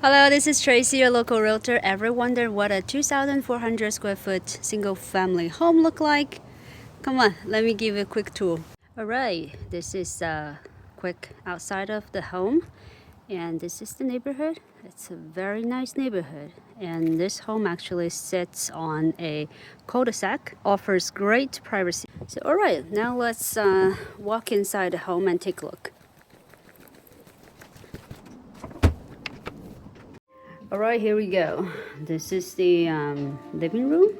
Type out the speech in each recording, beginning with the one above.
Hello, this is Tracy, your local realtor. Ever wondered what a 2,400 square foot single family home look like? Come on, let me give you a quick tour. Alright, this is a quick outside of the home, and this is the neighborhood. It's a very nice neighborhood, and this home actually sits on a cul-de-sac, offers great privacy. So alright, now let's walk inside the home and take a look. Alright, here we go. This is the living room.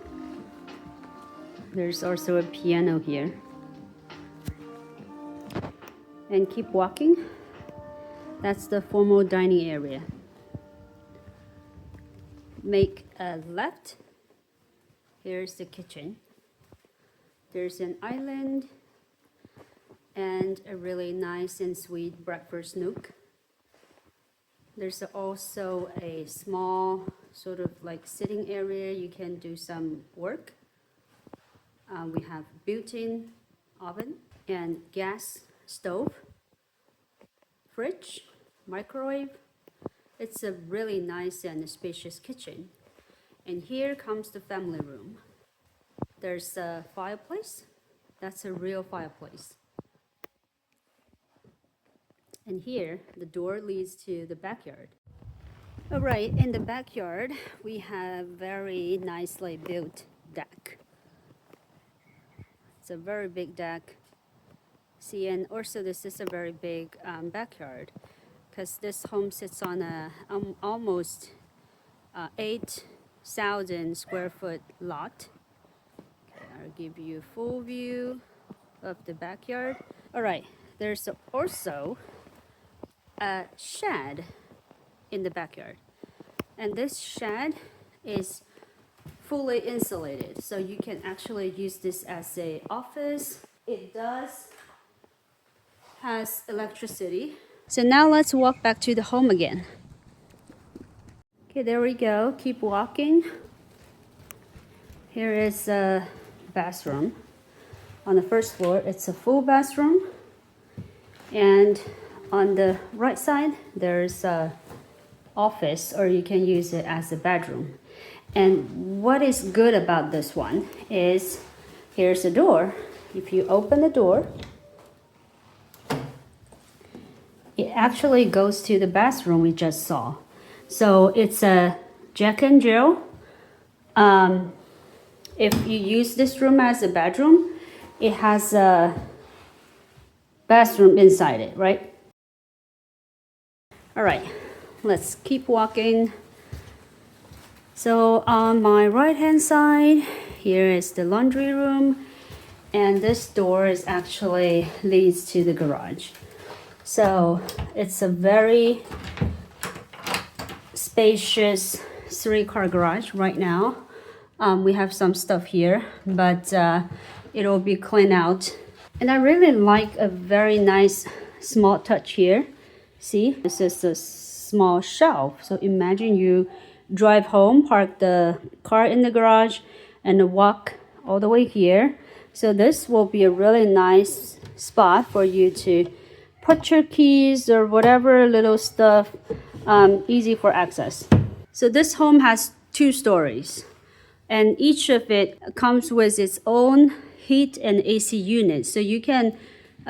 There's also a piano here. And keep walking. That's the formal dining area. Make a left. Here's the kitchen. There's an island and a really nice and sweet breakfast nook. There's also a small sort of like sitting area. You can do some work. We have built-in oven and gas stove, fridge, microwave. It's a really nice and spacious kitchen. And here comes the family room. There's a fireplace. That's a real fireplace. And here, the door leads to the backyard. All right, in the backyard, we have very nicely built deck. It's a very big deck. See, and also this is a very big backyard because this home sits on a almost 8,000 square foot lot. Okay, I'll give you a full view of the backyard. All right, there's also a shed in the backyard, and this shed is fully insulated, so you can actually use this as a office. It has electricity. So now let's walk back to the home again. Okay, there we go. Keep walking. Here is a bathroom. On the first floor, it's a full bathroom. And on the right side, there's a office, or you can use it as a bedroom. And what is good about this one is here's the door. If you open the door, it actually goes to the bathroom we just saw. So it's a Jack and Jill. If you use this room as a bedroom, it has a bathroom inside it, right? All right, let's keep walking. So on my right hand side, here is the laundry room, and this door is actually leads to the garage. So it's a very spacious 3-car garage right now. We have some stuff here, but it'll be cleaned out. And I really like a very nice small touch here. See, this is a small shelf. So imagine you drive home, park the car in the garage, and walk all the way here. So this will be a really nice spot for you to put your keys or whatever little stuff, easy for access. So this home has 2 stories, and each of it comes with its own heat and AC unit, so you can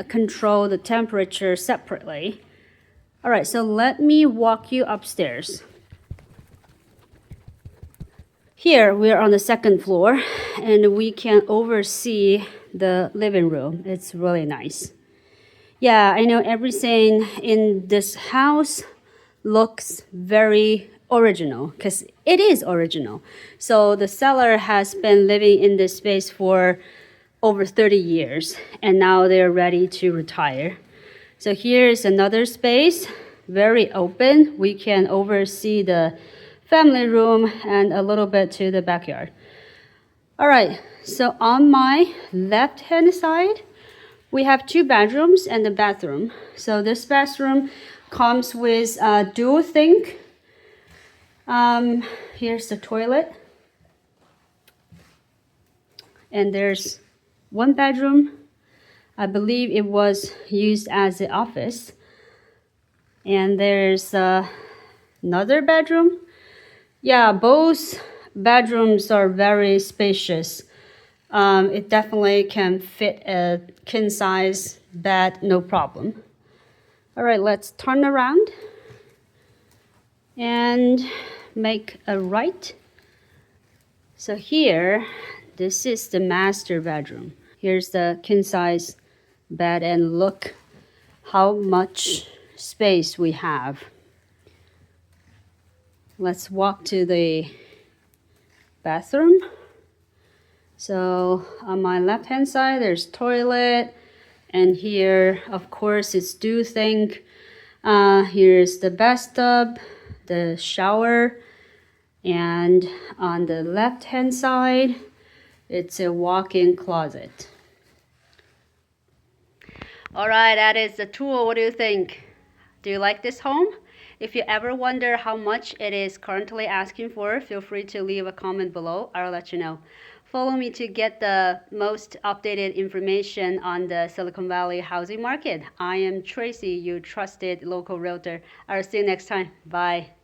control the temperature separately. All right, so let me walk you upstairs. Here we're on the 2nd floor, and we can oversee the living room. It's really nice. Yeah, I know everything in this house looks very original because it is original. So the seller has been living in this space for over 30 years, and now they're ready to retire. So here's another space, very open. We can oversee the family room and a little bit to the backyard. All right, so on my left-hand side, we have 2 bedrooms and a bathroom. So this bathroom comes with a dual sink. Here's the toilet. And there's 1 bedroom. I believe it was used as an office. And there's Another bedroom. Yeah, both bedrooms are very spacious. It definitely can fit a king size bed, no problem. All right, let's turn around and make a right. So here, this is the master bedroom. Here's the king size bed, and look how much space we have. Let's walk to the bathroom. So on my left hand side, there's toilet, and here, of course, it's do think. Here's the bathtub, the shower, and on the left hand side, it's a walk-in closet. All right, that is the tour. What do you think? Do you like this home? If you ever wonder how much it is currently asking for, feel free to leave a comment below. I'll let you know. Follow me to get the most updated information on the Silicon Valley housing market. I am Tracy, your trusted local realtor. I'll see you next time. Bye.